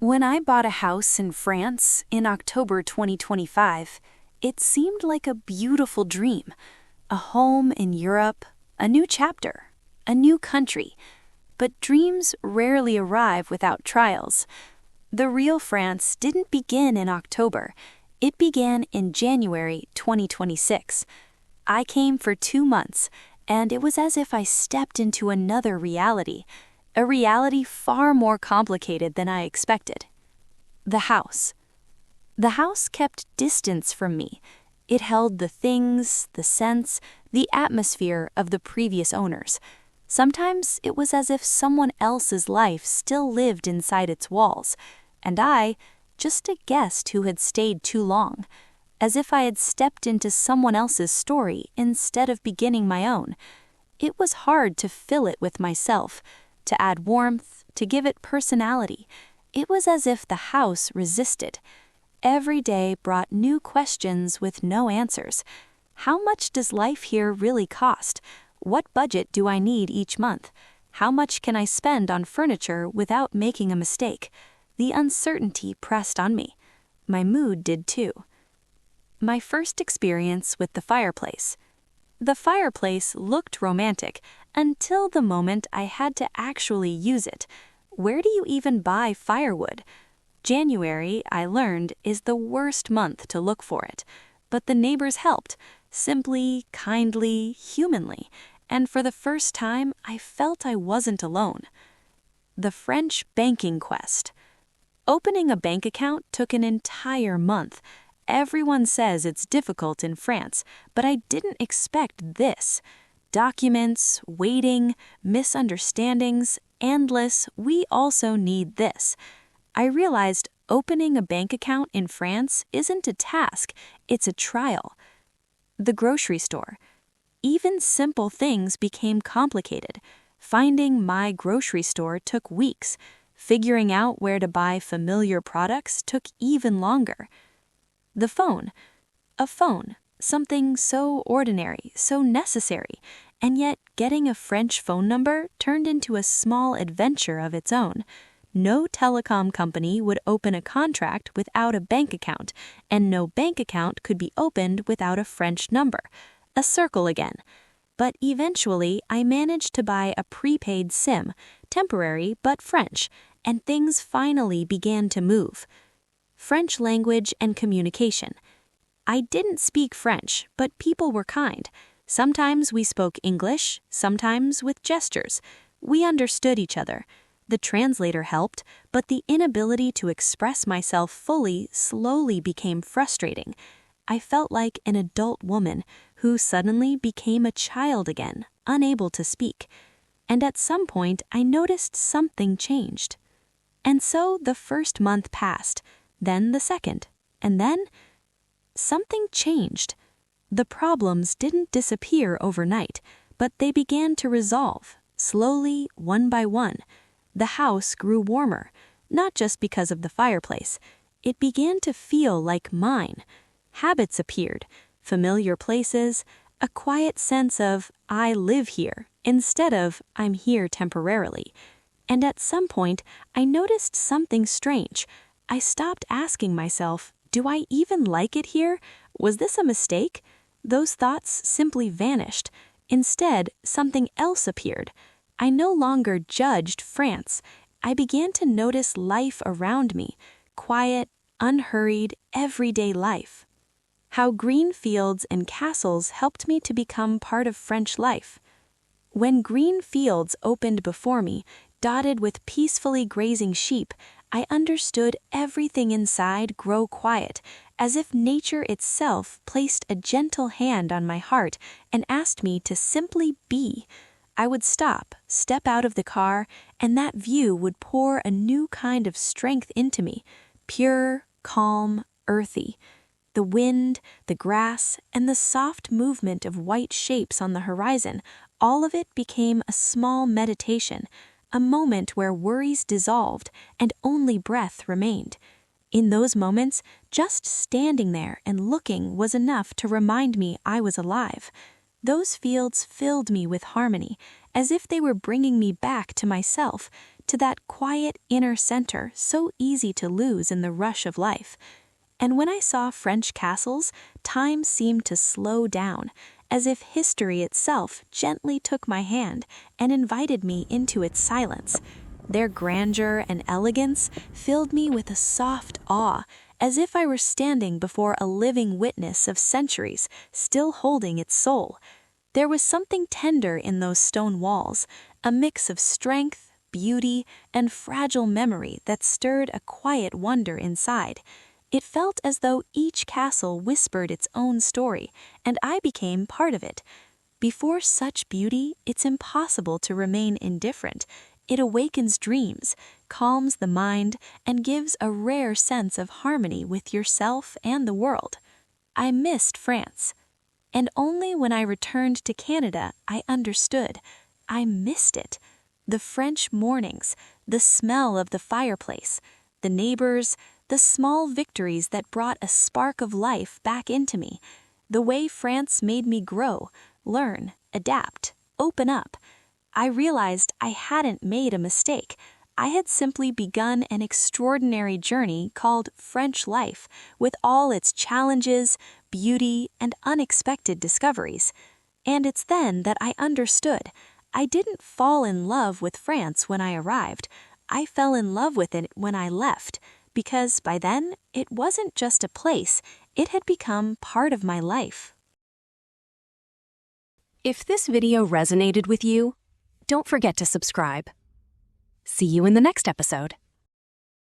When I bought a house in France in October 2025, it seemed like a beautiful dream. A home in Europe, a new chapter, a new country. But dreams rarely arrive without trials. The real France didn't begin in October. It began in January 2026. I came for 2 months, and it was as if I stepped into another reality. A reality far more complicated than I expected. The house. The house kept distance from me. It held the things, the scents, the atmosphere of the previous owners. Sometimes it was as if someone else's life still lived inside its walls, and I, just a guest who had stayed too long, as if I had stepped into someone else's story instead of beginning my own. It was hard to fill it with myself, to add warmth, to give it personality. It was as if the house resisted. Every day brought new questions with no answers. How much does life here really cost? What budget do I need each month? How much can I spend on furniture without making a mistake? The uncertainty pressed on me. My mood did too. My first experience with the fireplace. The fireplace looked romantic until the moment I had to actually use it. Where do you even buy firewood? January, I learned, is the worst month to look for it. But the neighbors helped, simply, kindly, humanly, and for the first time I felt I wasn't alone. The French banking quest. Opening a bank account took an entire month. Everyone says it's difficult in France, but I didn't expect this. Documents, waiting, misunderstandings, endless, we also need this. I realized opening a bank account in France isn't a task, it's a trial. The grocery store. Even simple things became complicated. Finding my grocery store took weeks. Figuring out where to buy familiar products took even longer. The phone. A phone. Something so ordinary, so necessary, and yet getting a French phone number turned into a small adventure of its own. No telecom company would open a contract without a bank account, and no bank account could be opened without a French number. A circle again. But eventually, I managed to buy a prepaid SIM, temporary but French, and things finally began to move. French language and communication. I didn't speak French, but people were kind. Sometimes we spoke English, sometimes with gestures. We understood each other. The translator helped, but the inability to express myself fully slowly became frustrating. I felt like an adult woman who suddenly became a child again, unable to speak. And at some point, I noticed something changed. And so the first month passed, then the second, and then something changed. The problems didn't disappear overnight, but they began to resolve, slowly, one by one. The house grew warmer, not just because of the fireplace. It began to feel like mine. Habits appeared, familiar places, a quiet sense of I live here instead of I'm here temporarily. And at some point, I noticed something strange. I stopped asking myself, do I even like it here? Was this a mistake? Those thoughts simply vanished. Instead, something else appeared. I no longer judged France. I began to notice life around me, quiet, unhurried, everyday life. How green fields and castles helped me to become part of French life. When green fields opened before me, dotted with peacefully grazing sheep, I understood everything inside grow quiet, as if nature itself placed a gentle hand on my heart and asked me to simply be. I would stop, step out of the car, and that view would pour a new kind of strength into me, pure, calm, earthy. The wind, the grass, and the soft movement of white shapes on the horizon, all of it became a small meditation, a moment where worries dissolved and only breath remained. In those moments, just standing there and looking was enough to remind me I was alive. Those fields filled me with harmony, as if they were bringing me back to myself, to that quiet inner center so easy to lose in the rush of life. And when I saw French castles, time seemed to slow down, as if history itself gently took my hand and invited me into its silence. Their grandeur and elegance filled me with a soft awe, as if I were standing before a living witness of centuries, still holding its soul. There was something tender in those stone walls, a mix of strength, beauty, and fragile memory that stirred a quiet wonder inside. It felt as though each castle whispered its own story, and I became part of it. Before such beauty, it's impossible to remain indifferent. It awakens dreams, calms the mind, and gives a rare sense of harmony with yourself and the world. I missed France. And only when I returned to Canada, I understood. I missed it. The French mornings, the smell of the fireplace, the neighbors, the small victories that brought a spark of life back into me. The way France made me grow, learn, adapt, open up. I realized I hadn't made a mistake. I had simply begun an extraordinary journey called French life, with all its challenges, beauty, and unexpected discoveries. And it's then that I understood. I didn't fall in love with France when I arrived. I fell in love with it when I left, because by then, it wasn't just a place, it had become part of my life. If this video resonated with you, don't forget to subscribe. See you in the next episode.